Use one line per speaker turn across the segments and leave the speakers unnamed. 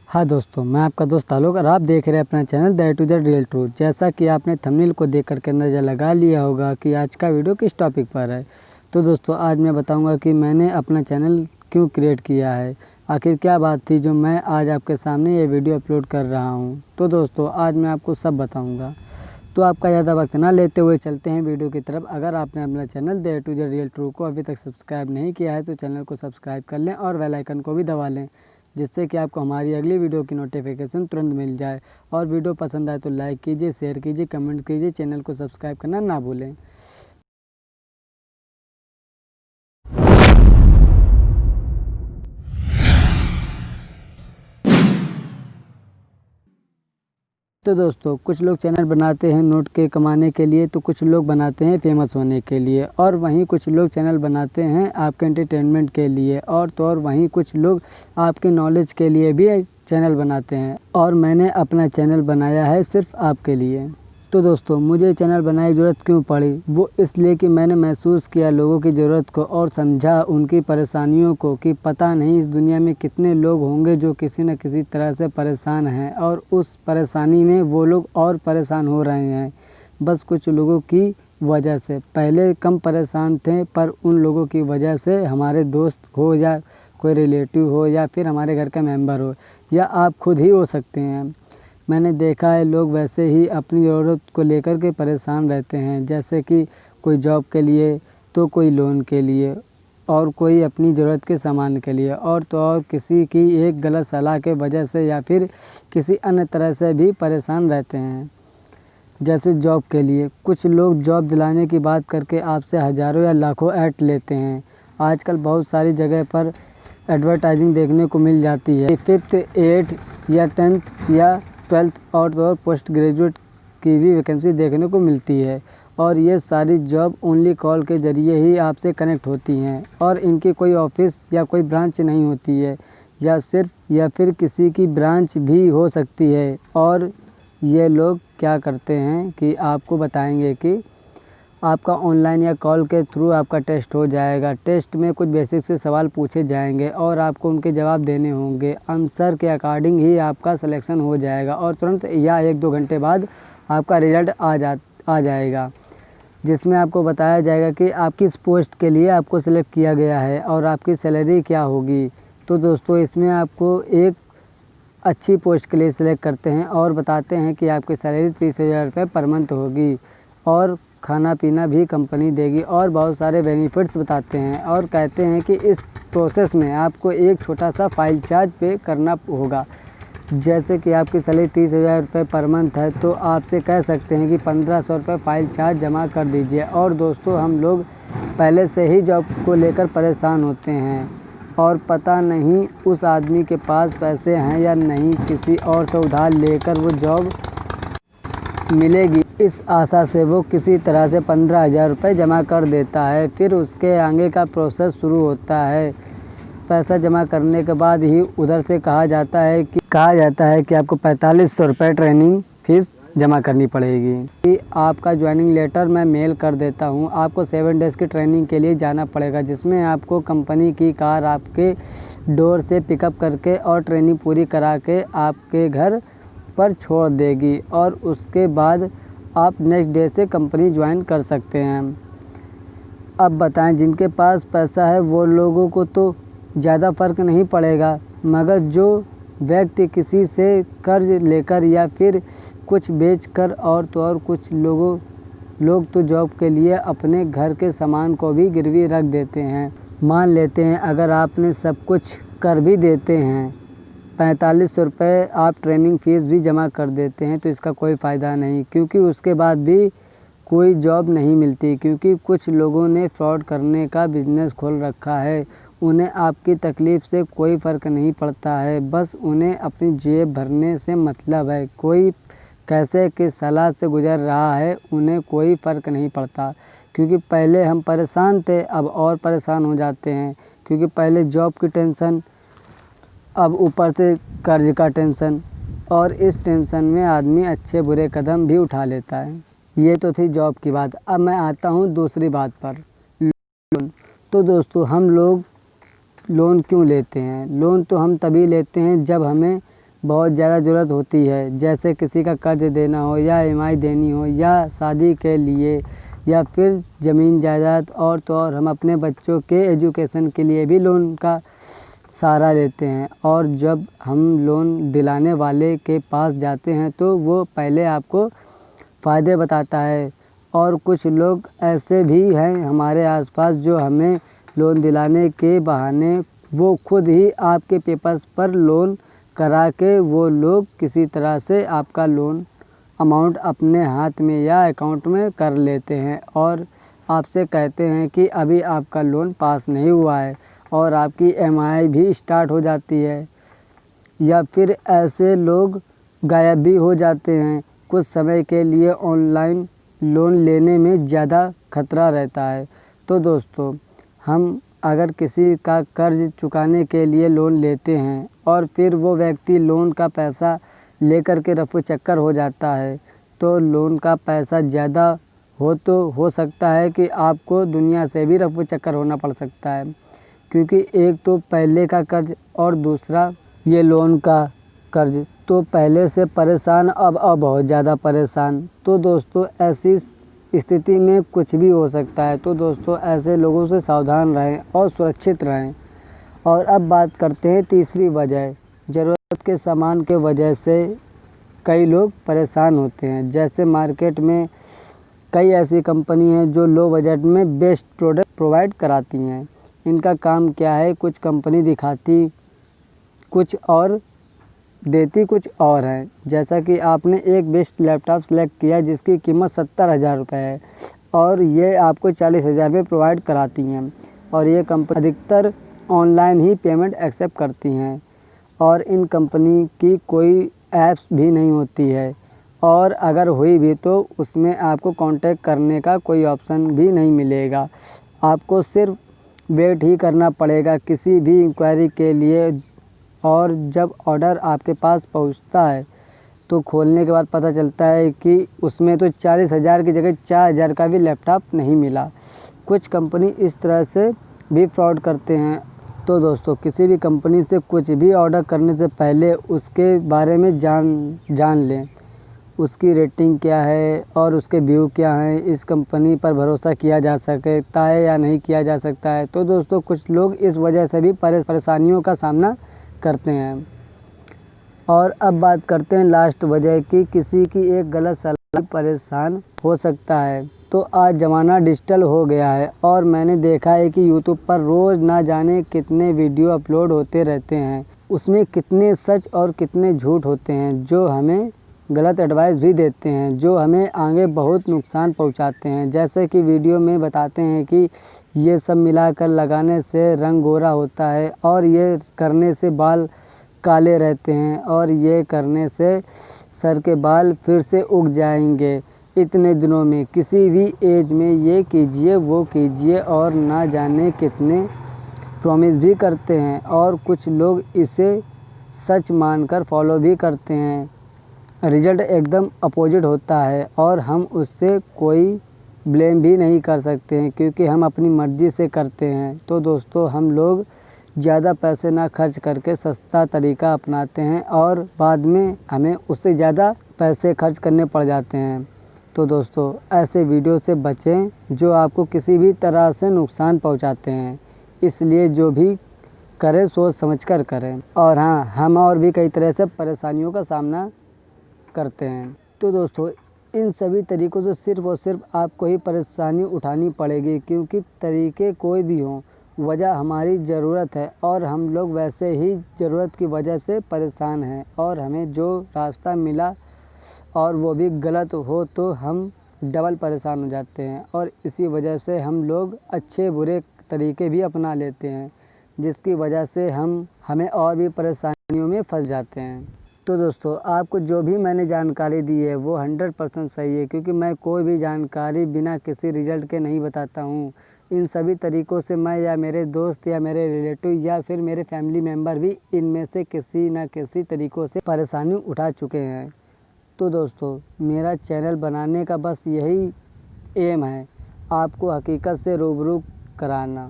हाँ दोस्तों, मैं आपका दोस्त आलोक और आप देख रहे हैं अपना channel the two the real truth. जैसा कि आपने थंबनेल को देख करके अंदाज़ा लगा लिया होगा कि आज का वीडियो किस टॉपिक पर है। तो दोस्तों आज मैं बताऊंगा कि मैंने अपना चैनल क्यों क्रिएट किया है, आखिर क्या बात थी जो मैं आज आपके सामने ये वीडियो अपलोड कर रहा हूँ। तो दोस्तों आज मैं आपको सब बताऊँगा, तो आपका ज़्यादा वक्त ना लेते हुए चलते हैं वीडियो की तरफ। अगर आपने अपना channel the two the real truth को अभी तक सब्सक्राइब नहीं किया है तो चैनल को सब्सक्राइब कर लें और बेल आइकन को भी दबा लें, जिससे कि आपको हमारी अगली वीडियो की नोटिफिकेशन तुरंत मिल जाए। और वीडियो पसंद आए तो लाइक कीजिए, शेयर कीजिए, कमेंट कीजिए, चैनल को सब्सक्राइब करना ना भूलें। तो दोस्तों कुछ लोग चैनल बनाते हैं नोट के कमाने के लिए, तो कुछ लोग बनाते हैं फेमस होने के लिए, और वहीं कुछ लोग चैनल बनाते हैं आपके एंटरटेनमेंट के लिए, और वहीं कुछ लोग आपके नॉलेज के लिए भी चैनल बनाते हैं। और मैंने अपना चैनल बनाया है सिर्फ आपके लिए। तो दोस्तों मुझे चैनल बनाने की ज़रूरत क्यों पड़ी, वो इसलिए कि मैंने महसूस किया लोगों की ज़रूरत को और समझा उनकी परेशानियों को, कि पता नहीं इस दुनिया में कितने लोग होंगे जो किसी न किसी तरह से परेशान हैं, और उस परेशानी में वो लोग और परेशान हो रहे हैं बस कुछ लोगों की वजह से। पहले कम परेशान थे, पर उन लोगों की वजह से, हमारे दोस्त हो या कोई रिलेटिव हो या फिर हमारे घर का मेंबर हो या आप खुद ही हो सकते हैं, मैंने देखा है लोग वैसे ही अपनी ज़रूरत को लेकर के परेशान रहते हैं। जैसे कि कोई जॉब के लिए, तो कोई लोन के लिए, और कोई अपनी ज़रूरत के सामान के लिए, और तो और किसी की एक गलत सलाह के वजह से या फिर किसी अन्य तरह से भी परेशान रहते हैं। जैसे जॉब के लिए, कुछ लोग जॉब दिलाने की बात करके आपसे हज़ारों या लाखों ऐड लेते हैं। आजकल बहुत सारी जगह पर एडवर्टाइजिंग देखने को मिल जाती है। 5th 8th या 10th या 12th और पोस्ट ग्रेजुएट की भी वैकेंसी देखने को मिलती है, और ये सारी जॉब ओनली कॉल के ज़रिए ही आपसे कनेक्ट होती हैं, और इनकी कोई ऑफिस या कोई ब्रांच नहीं होती है, या फिर किसी की ब्रांच भी हो सकती है। और ये लोग क्या करते हैं कि आपको बताएंगे कि आपका ऑनलाइन या कॉल के थ्रू आपका टेस्ट हो जाएगा। टेस्ट में कुछ बेसिक से सवाल पूछे जाएंगे और आपको उनके जवाब देने होंगे। आंसर के अकॉर्डिंग ही आपका सिलेक्शन हो जाएगा, और तुरंत या 1-2 घंटे बाद आपका रिजल्ट आ जाएगा, जिसमें आपको बताया जाएगा कि आप किस पोस्ट के लिए आपको सिलेक्ट किया गया है और आपकी सैलरी क्या होगी। तो दोस्तों इसमें आपको एक अच्छी पोस्ट के लिए सिलेक्ट करते हैं और बताते हैं कि आपकी सैलरी 30,000 रुपये पर मंथ होगी, और खाना पीना भी कंपनी देगी, और बहुत सारे बेनिफिट्स बताते हैं, और कहते हैं कि इस प्रोसेस में आपको एक छोटा सा फाइल चार्ज पे करना होगा। जैसे कि आपकी सैलरी 30,000 रुपये पर मंथ है, तो आपसे कह सकते हैं कि 1,500 रुपये फाइल चार्ज जमा कर दीजिए। और दोस्तों हम लोग पहले से ही जॉब को लेकर परेशान होते हैं, और पता नहीं उस आदमी के पास पैसे हैं या नहीं, किसी और से उधार लेकर वो जॉब मिलेगी इस आशा से वो किसी तरह से 15,000 रुपये जमा कर देता है। फिर उसके आगे का प्रोसेस शुरू होता है। पैसा जमा करने के बाद ही उधर से कहा जाता है कि आपको 4,500 रुपये ट्रेनिंग फीस जमा करनी पड़ेगी। कि आपका ज्वाइनिंग लेटर मैं मेल कर देता हूँ। आपको 7 डेज़ की ट्रेनिंग के लिए जाना पड़ेगा, जिसमें आपको कंपनी की कार आपके डोर से पिकअप करके और ट्रेनिंग पूरी करा के आपके घर पर छोड़ देगी, और उसके बाद आप नेक्स्ट डे से कंपनी ज्वाइन कर सकते हैं। अब बताएं, जिनके पास पैसा है वो लोगों को तो ज़्यादा फ़र्क नहीं पड़ेगा, मगर जो व्यक्ति किसी से कर्ज लेकर या फिर कुछ बेचकर, और तो और कुछ लोग तो जॉब के लिए अपने घर के सामान को भी गिरवी रख देते हैं। मान लेते हैं अगर आपने सब कुछ कर भी देते हैं, 4,500 रुपये आप ट्रेनिंग फ़ीस भी जमा कर देते हैं, तो इसका कोई फ़ायदा नहीं, क्योंकि उसके बाद भी कोई जॉब नहीं मिलती। क्योंकि कुछ लोगों ने फ्रॉड करने का बिज़नेस खोल रखा है। उन्हें आपकी तकलीफ़ से कोई फ़र्क नहीं पड़ता है, बस उन्हें अपनी जेब भरने से मतलब है। कोई कैसे किस सलाह से गुज़र रहा है उन्हें कोई फ़र्क नहीं पड़ता। क्योंकि पहले हम परेशान थे, अब और परेशान हो जाते हैं, क्योंकि पहले जॉब की टेंशन, अब ऊपर से कर्ज का टेंशन, और इस टेंशन में आदमी अच्छे बुरे कदम भी उठा लेता है। ये तो थी जॉब की बात। अब मैं आता हूँ दूसरी बात पर, लोन। तो दोस्तों हम लोग लोन क्यों लेते हैं? लोन तो हम तभी लेते हैं जब हमें बहुत ज़्यादा ज़रूरत होती है, जैसे किसी का कर्ज देना हो या ईएमआई देनी हो या शादी के लिए या फिर ज़मीन जायदाद, और तो और हम अपने बच्चों के एजुकेशन के लिए भी लोन का सहारा लेते हैं। और जब हम लोन दिलाने वाले के पास जाते हैं तो वो पहले आपको फ़ायदे बताता है। और कुछ लोग ऐसे भी हैं हमारे आसपास जो हमें लोन दिलाने के बहाने वो खुद ही आपके पेपर्स पर लोन करा के वो लोग किसी तरह से आपका लोन अमाउंट अपने हाथ में या अकाउंट में कर लेते हैं और आपसे कहते हैं कि अभी आपका लोन पास नहीं हुआ है, और आपकी ईएमआई भी स्टार्ट हो जाती है। या फिर ऐसे लोग गायब भी हो जाते हैं कुछ समय के लिए। ऑनलाइन लोन लेने में ज़्यादा खतरा रहता है। तो दोस्तों, हम अगर किसी का कर्ज चुकाने के लिए लोन लेते हैं और फिर वो व्यक्ति लोन का पैसा लेकर के रफू चक्कर हो जाता है, तो लोन का पैसा ज़्यादा हो तो हो सकता है कि आपको दुनिया से भी रफू चक्कर होना पड़ सकता है, क्योंकि एक तो पहले का कर्ज और दूसरा ये लोन का कर्ज। तो पहले से परेशान अब बहुत ज़्यादा परेशान। तो दोस्तों, ऐसी स्थिति में कुछ भी हो सकता है। तो दोस्तों, ऐसे लोगों से सावधान रहें और सुरक्षित रहें। और अब बात करते हैं तीसरी वजह, ज़रूरत के सामान के वजह से कई लोग परेशान होते हैं। जैसे मार्केट में कई ऐसी कंपनी हैं जो लो बजट में बेस्ट प्रोडक्ट प्रोवाइड कराती हैं। इनका काम क्या है, कुछ कंपनी दिखाती कुछ और देती कुछ और है। जैसा कि आपने एक बेस्ट लैपटॉप सेलेक्ट किया जिसकी कीमत 70,000 रुपये है और ये आपको 40,000 में प्रोवाइड कराती हैं। और ये कंपनी अधिकतर ऑनलाइन ही पेमेंट एक्सेप्ट करती हैं और इन कंपनी की कोई ऐप्स भी नहीं होती है, और अगर हुई भी तो उसमें आपको कांटेक्ट करने का कोई ऑप्शन भी नहीं मिलेगा। आपको सिर्फ वेट ही करना पड़ेगा किसी भी इंक्वायरी के लिए। और जब ऑर्डर आपके पास पहुंचता है तो खोलने के बाद पता चलता है कि उसमें तो 40,000 की जगह 4,000 का भी लैपटॉप नहीं मिला। कुछ कंपनी इस तरह से भी फ्रॉड करते हैं। तो दोस्तों, किसी भी कंपनी से कुछ भी ऑर्डर करने से पहले उसके बारे में जान लें, उसकी रेटिंग क्या है और उसके व्यू क्या हैं, इस कंपनी पर भरोसा किया जा सकता है या नहीं किया जा सकता है। तो दोस्तों, कुछ लोग इस वजह से भी परेशानियों का सामना करते हैं। और अब बात करते हैं लास्ट वजह की, किसी की एक गलत सलाह परेशान हो सकता है। तो आज ज़माना डिजिटल हो गया है और मैंने देखा है कि यूट्यूब पर रोज़ ना जाने कितने वीडियो अपलोड होते रहते हैं। उसमें कितने सच और कितने झूठ होते हैं, जो हमें गलत एडवाइस भी देते हैं, जो हमें आगे बहुत नुकसान पहुंचाते हैं। जैसे कि वीडियो में बताते हैं कि ये सब मिलाकर लगाने से रंग गोरा होता है, और ये करने से बाल काले रहते हैं, और ये करने से सर के बाल फिर से उग जाएंगे इतने दिनों में। किसी भी एज में ये कीजिए वो कीजिए, और ना जाने कितने प्रॉमिस भी करते हैं, और कुछ लोग इसे सच मानकर फॉलो भी करते हैं। रिजल्ट एकदम अपोजिट होता है और हम उससे कोई ब्लेम भी नहीं कर सकते हैं, क्योंकि हम अपनी मर्ज़ी से करते हैं। तो दोस्तों, हम लोग ज़्यादा पैसे ना खर्च करके सस्ता तरीका अपनाते हैं और बाद में हमें उससे ज़्यादा पैसे खर्च करने पड़ जाते हैं। तो दोस्तों, ऐसे वीडियो से बचें जो आपको किसी भी तरह से नुकसान पहुंचाते हैं। इसलिए जो भी करें सोच समझकर करें। और हाँ, हम और भी कई तरह से परेशानियों का सामना करते हैं। तो दोस्तों, इन सभी तरीक़ों से सिर्फ़ और सिर्फ आपको ही परेशानी उठानी पड़ेगी, क्योंकि तरीके कोई भी हों, वजह हमारी ज़रूरत है और हम लोग वैसे ही ज़रूरत की वजह से परेशान हैं। और हमें जो रास्ता मिला और वो भी गलत हो तो हम डबल परेशान हो जाते हैं, और इसी वजह से हम लोग अच्छे बुरे तरीके भी अपना लेते हैं, जिसकी वजह से हमें और भी परेशानियों में फंस जाते हैं। तो दोस्तों, आपको जो भी मैंने जानकारी दी है वो 100% सही है, क्योंकि मैं कोई भी जानकारी बिना किसी रिजल्ट के नहीं बताता हूँ। इन सभी तरीक़ों से मैं या मेरे दोस्त या मेरे रिलेटिव या फिर मेरे फैमिली मेम्बर भी इनमें से किसी न किसी तरीक़ों से परेशानी उठा चुके हैं। तो दोस्तों, मेरा चैनल बनाने का बस यही एम है, आपको हकीकत से रूबरू कराना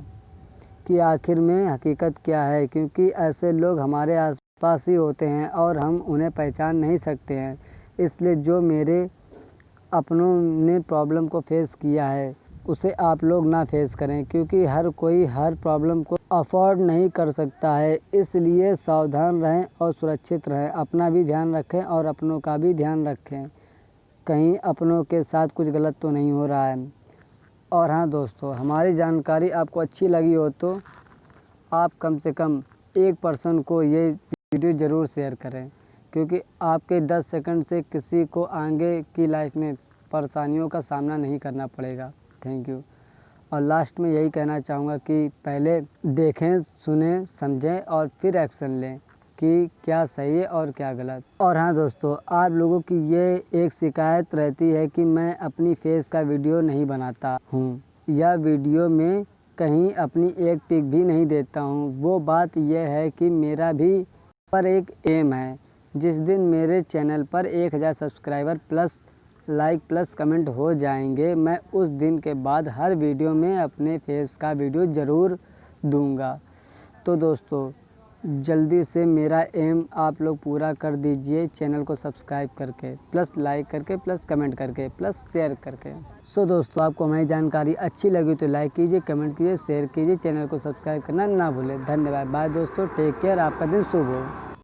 कि आखिर में हकीकत क्या है, क्योंकि ऐसे लोग हमारे आस पास ही होते हैं और हम उन्हें पहचान नहीं सकते हैं। इसलिए जो मेरे अपनों ने प्रॉब्लम को फेस किया है उसे आप लोग ना फेस करें, क्योंकि हर कोई हर प्रॉब्लम को अफोर्ड नहीं कर सकता है। इसलिए सावधान रहें और सुरक्षित रहें, अपना भी ध्यान रखें और अपनों का भी ध्यान रखें, कहीं अपनों के साथ कुछ गलत तो नहीं हो रहा है। और हाँ दोस्तों, हमारी जानकारी आपको अच्छी लगी हो तो आप कम से कम एक पर्सन को ये वीडियो ज़रूर शेयर करें, क्योंकि आपके 10 सेकंड से किसी को आगे की लाइफ में परेशानियों का सामना नहीं करना पड़ेगा। Thank you. और लास्ट में यही कहना चाहूँगा कि पहले देखें, सुनें, समझें और फिर एक्शन लें कि क्या सही है और क्या गलत। और हाँ दोस्तों, आप लोगों की ये एक शिकायत रहती है कि मैं अपनी फेस का वीडियो नहीं बनाता हूँ या वीडियो में कहीं अपनी एक पिक भी नहीं देता हूँ। वो बात यह है कि मेरा भी पर एक एम है, जिस दिन मेरे चैनल पर 1000 subscriber plus like plus comment हो जाएंगे, मैं उस दिन के बाद हर वीडियो में अपने फेस का वीडियो ज़रूर दूंगा। तो दोस्तों, जल्दी से मेरा एम आप लोग पूरा कर दीजिए, चैनल को सब्सक्राइब करके, प्लस लाइक करके, प्लस कमेंट करके, प्लस शेयर करके। सो दोस्तों, आपको हमारी जानकारी अच्छी लगी तो लाइक कीजिए, कमेंट कीजिए, शेयर कीजिए, चैनल को सब्सक्राइब करना ना भूलें। धन्यवाद। बाय दोस्तों, टेक केयर, आपका दिन शुभ हो।